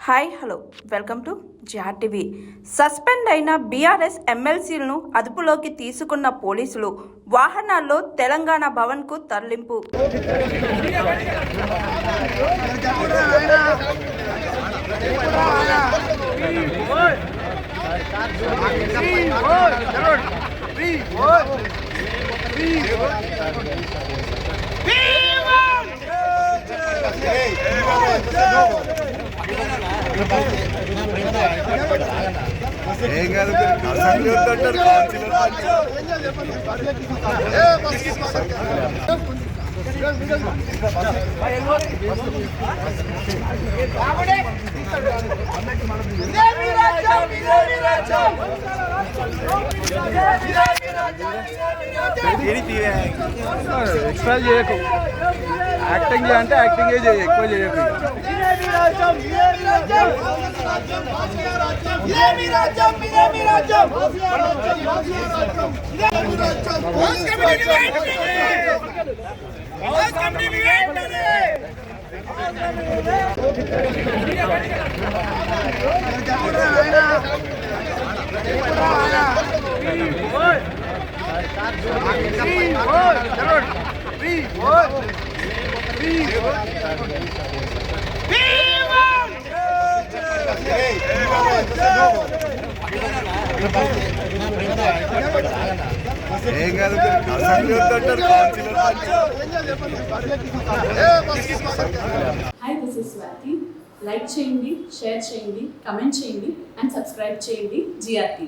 Hi hello welcome to GRTV. Suspend అయిన BRS ఎమ్మెల్సీలను అదుపులోకి తీసుకున్న పోలీసులు వాహనాల్లో తెలంగాణ భవన్కు తరలింపు. ఎక్స్ట్రా చేయకు, యాక్టింగ్ అంటే యాక్టింగ్ చేయ, ఎక్కువ చేయకు. Hi, this is Swati. Like చేయండి, షేర్ చేయండి, కమెంట్ చేయండి అండ్ సబ్స్క్రైబ్ చేయండి జిఆర్టీవీ.